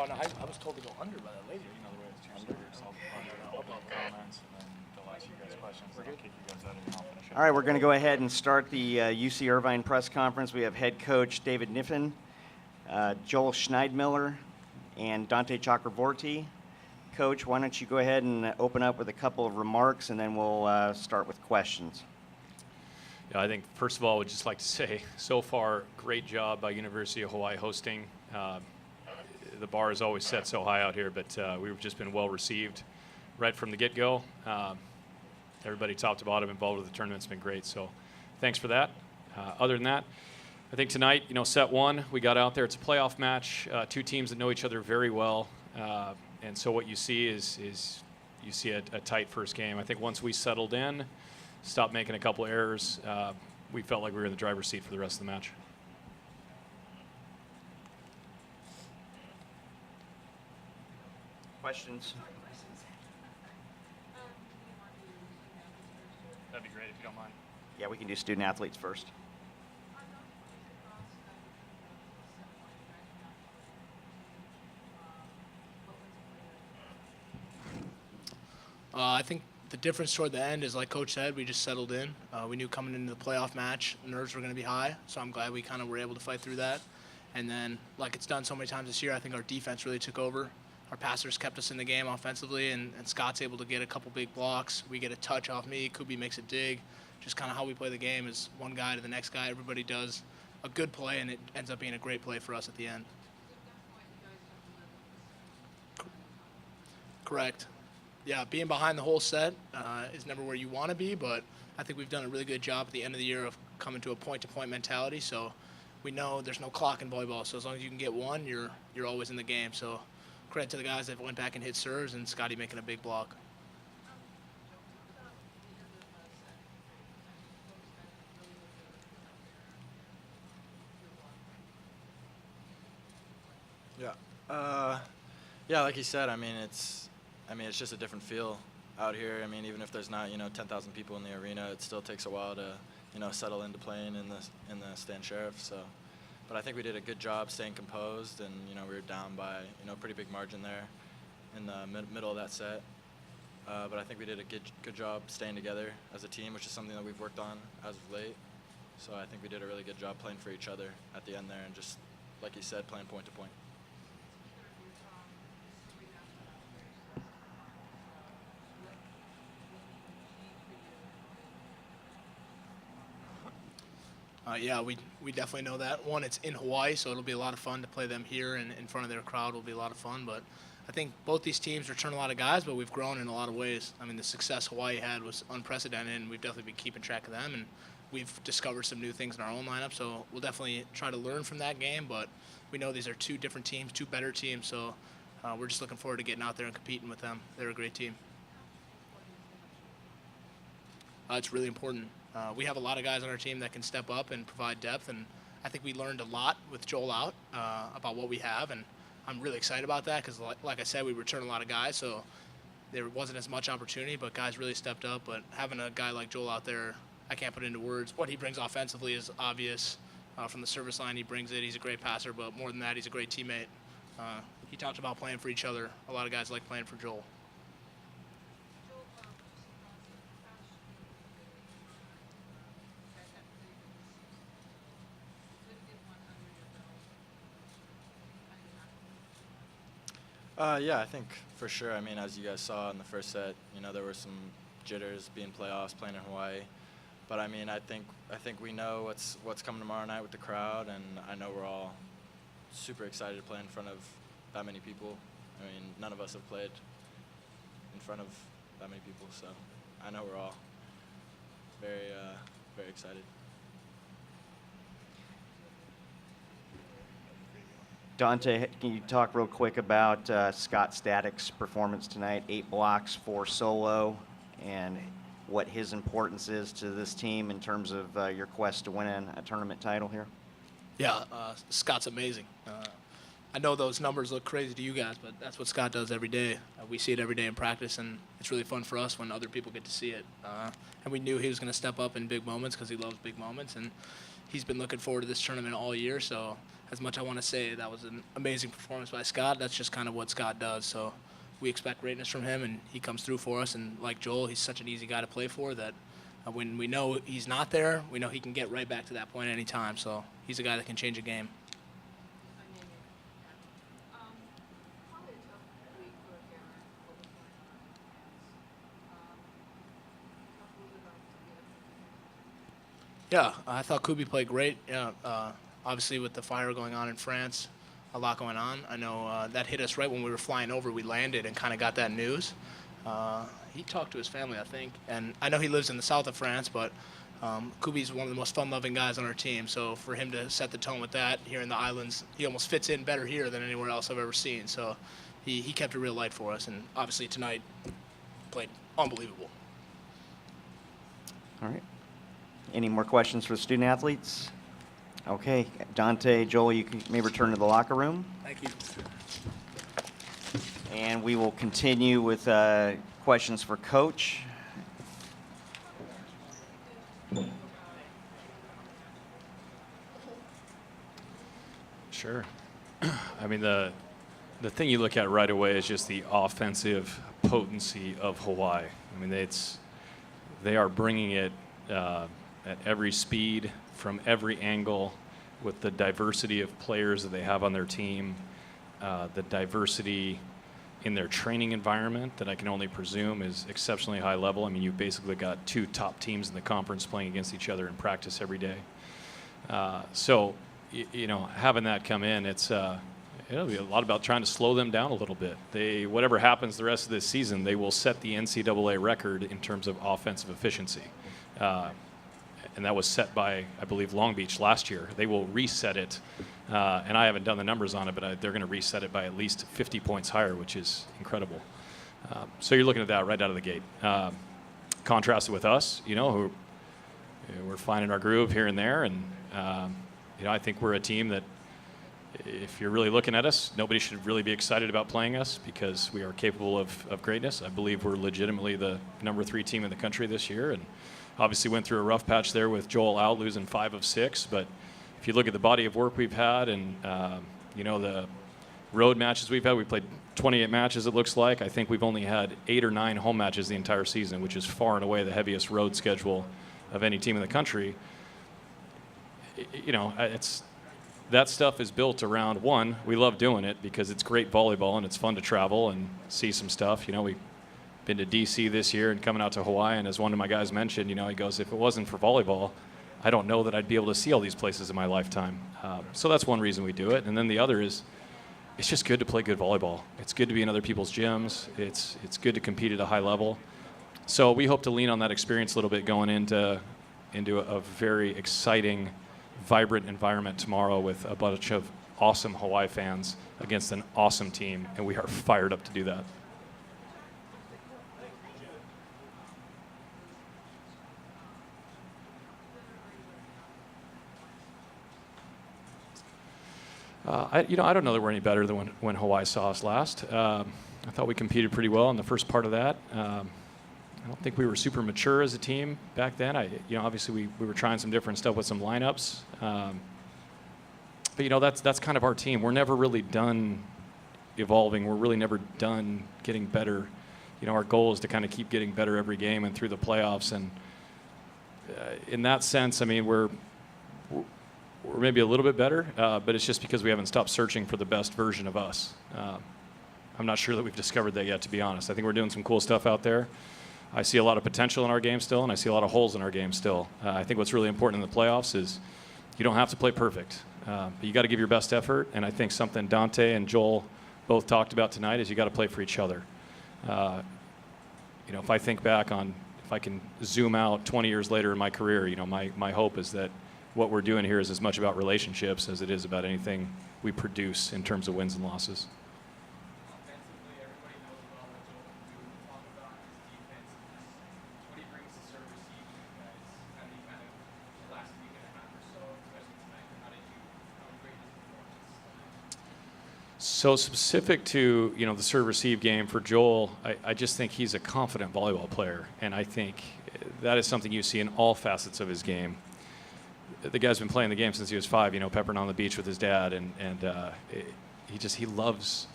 Oh, no, I was told to go under by that lady. You know the way it's two servers. I'll comments and then they'll ask you guys questions. I'll kick you guys out and I'll finish it. All right, we're going to go ahead and start the UC Irvine press conference. We have head coach David Kniffin, Joel Schneidmiller, and Dante Chakravorti. Coach, why don't you go ahead and open up with a couple of remarks, and then we'll start with questions. Yeah, I think first of all, I would just like to say, so far, great job by University of Hawaii hosting. The bar is always set so high out here, but we've just been well received right from the get-go. Everybody top to bottom involved with the tournament's been great, so thanks for that. Other than that, I think tonight, set one, we got out there. It's a playoff match, two teams that know each other very well, and so what you see is you see a tight first game. I think once we settled in, stopped making a couple errors, we felt like we were in the driver's seat for the rest of the match. Questions? That'd be great if you don't mind. Yeah, we can do student athletes first. I think the difference toward the end is, like Coach said, we just settled in. We knew coming into the playoff match, nerves were going to be high, so I'm glad we kind of were able to fight through that. And then, like it's done so many times this year, I think our defense really took over. Our passers kept us in the game offensively, and Scott's able to get a couple big blocks. We get a touch off me. Kubi makes a dig. Just kind of how we play the game is one guy to the next guy. Everybody does a good play, and it ends up being a great play for us at the end. Correct. Yeah, being behind the whole set is never where you want to be, but I think we've done a really good job at the end of the year of coming to a point-to-point mentality. So we know there's no clock in volleyball, so as long as you can get one, you're always in the game. So credit to the guys that went back and hit serves, and Scotty making a big block. Yeah, like he said, it's just a different feel out here. Even if there's not 10,000 people in the arena, it still takes a while to settle into playing in the Stan Sheriff. So, but I think we did a good job staying composed, and we were down by a pretty big margin there in the middle of that set. But I think we did a good job staying together as a team, which is something that we've worked on as of late. So I think we did a really good job playing for each other at the end there, and just like he said, playing point to point. Yeah, we definitely know that. One, it's in Hawaii, so it'll be a lot of fun to play them here, and in front of their crowd will be a lot of fun. But I think both these teams return a lot of guys, but we've grown in a lot of ways. The success Hawaii had was unprecedented, and we've definitely been keeping track of them, and we've discovered some new things in our own lineup. So we'll definitely try to learn from that game, but we know these are two different teams, two better teams, so we're just looking forward to getting out there and competing with them. They're a great team. It's really important. We have a lot of guys on our team that can step up and provide depth, and I think we learned a lot with Joel out about what we have, and I'm really excited about that because, like I said, we return a lot of guys, so there wasn't as much opportunity, but guys really stepped up. But having a guy like Joel out there, I can't put into words. What he brings offensively is obvious. From the service line, he brings it. He's a great passer, but more than that, he's a great teammate. He talked about playing for each other. A lot of guys like playing for Joel. Yeah, I think for sure. As you guys saw in the first set, there were some jitters being playoffs, playing in Hawaii. But I think we know what's coming tomorrow night with the crowd, and I know we're all super excited to play in front of that many people. None of us have played in front of that many people, so I know we're all very, very excited. Dante, can you talk real quick about Scott Static's performance tonight? 8 blocks, 4 solo, and what his importance is to this team in terms of your quest to win a tournament title here? Yeah, Scott's amazing. I know those numbers look crazy to you guys, but that's what Scott does every day. We see it every day in practice, and it's really fun for us when other people get to see it. And we knew he was going to step up in big moments because he loves big moments, and he's been looking forward to this tournament all year. So as much I want to say that was an amazing performance by Scott, that's just kind of what Scott does. So we expect greatness from him, and he comes through for us. And like Joel, he's such an easy guy to play for that when we know he's not there, we know he can get right back to that point at any time. So he's a guy that can change a game. Yeah, I thought Kubi played great. Yeah, obviously with the fire going on in France, a lot going on. I know that hit us right when we were flying over. We landed and kind of got that news. He talked to his family, I think, and I know he lives in the south of France, but Kubi's one of the most fun-loving guys on our team. So for him to set the tone with that here in the islands, he almost fits in better here than anywhere else I've ever seen. So he kept it real light for us, and obviously tonight played unbelievable. All right. Any more questions for the student athletes? Okay, Dante, Joel, you may return to the locker room. Thank you. And we will continue with questions for Coach. Sure. I mean, the thing you look at right away is just the offensive potency of Hawaii. I mean, they are bringing it at every speed, from every angle, with the diversity of players that they have on their team, the diversity in their training environment that I can only presume is exceptionally high level. I mean, you've basically got two top teams in the conference playing against each other in practice every day. So, you know, having that come in, it'll be a lot about trying to slow them down a little bit. Whatever happens the rest of this season, they will set the NCAA record in terms of offensive efficiency. And that was set by, I believe, Long Beach last year. They will reset it, and I haven't done the numbers on it, but they're going to reset it by at least 50 points higher, which is incredible. So you're looking at that right out of the gate. Contrasted with us, you know, who we're finding our groove here and there, and you know, I think we're a team that, if you're really looking at us, nobody should really be excited about playing us because we are capable of greatness. I believe we're legitimately the number 3 team in the country this year, and obviously went through a rough patch there with Joel out, losing 5 of 6. But if you look at the body of work we've had and, you know, the road matches we've had, we played 28 matches, it looks like. I think we've only had 8 or 9 home matches the entire season, which is far and away the heaviest road schedule of any team in the country. You know, that stuff is built around, one, we love doing it because it's great volleyball and it's fun to travel and see some stuff. You know, we've been to D.C. this year and coming out to Hawaii, and as one of my guys mentioned, you know, he goes, if it wasn't for volleyball, I don't know that I'd be able to see all these places in my lifetime. So that's one reason we do it. And then the other is, it's just good to play good volleyball. It's good to be in other people's gyms. It's good to compete at a high level. So we hope to lean on that experience a little bit going into a very exciting, vibrant environment tomorrow with a bunch of awesome Hawaii fans against an awesome team, and we are fired up to do that. I don't know that we're any better than when Hawaii saw us last. I thought we competed pretty well in the first part of that. I don't think we were super mature as a team back then. Obviously we were trying some different stuff with some lineups. But that's kind of our team. We're never really done evolving. We're really never done getting better. Our goal is to kind of keep getting better every game and through the playoffs. And in that sense, I mean, we're maybe a little bit better, but it's just because we haven't stopped searching for the best version of us. I'm not sure that we've discovered that yet, to be honest. I think we're doing some cool stuff out there. I see a lot of potential in our game still, and I see a lot of holes in our game still. I think what's really important in the playoffs is you don't have to play perfect, but you got to give your best effort. And I think something Dante and Joel both talked about tonight is you got to play for each other. If I think back on, if I can zoom out 20 years later in my career, my hope is that what we're doing here is as much about relationships as it is about anything we produce in terms of wins and losses. Offensively, everybody knows about what Joel can do. Talk about his defensiveness. What he brings to serve receive you guys. The last week and a half or so, especially tonight. How great is his performance? So specific to the serve receive game for Joel, I just think he's a confident volleyball player, and I think that is something you see in all facets of his game. the guy's been playing the game since he was 5, peppering on the beach with his dad, and he loves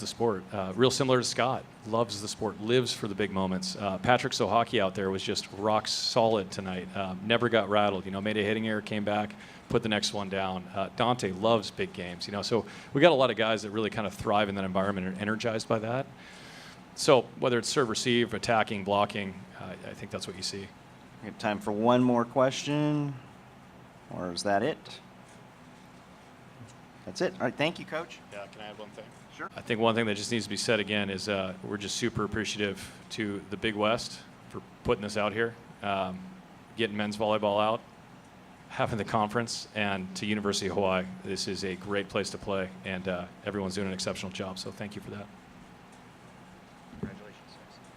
the sport. Real similar to Scott, loves the sport, lives for the big moments. Patrick Sohaki out there was just rock solid tonight. Never got rattled. Made a hitting error, came back, put the next one down. Dante loves big games. So we got a lot of guys that really kind of thrive in that environment and are energized by that. So whether it's serve, receive, attacking, blocking, I think that's what you see. We have time for one more question, or is that it? That's it. All right, thank you, Coach. Yeah, can I add one thing? Sure. I think one thing that just needs to be said again is we're just super appreciative to the Big West for putting this out here, getting men's volleyball out, having the conference, and to University of Hawaii. This is a great place to play, and everyone's doing an exceptional job, so thank you for that.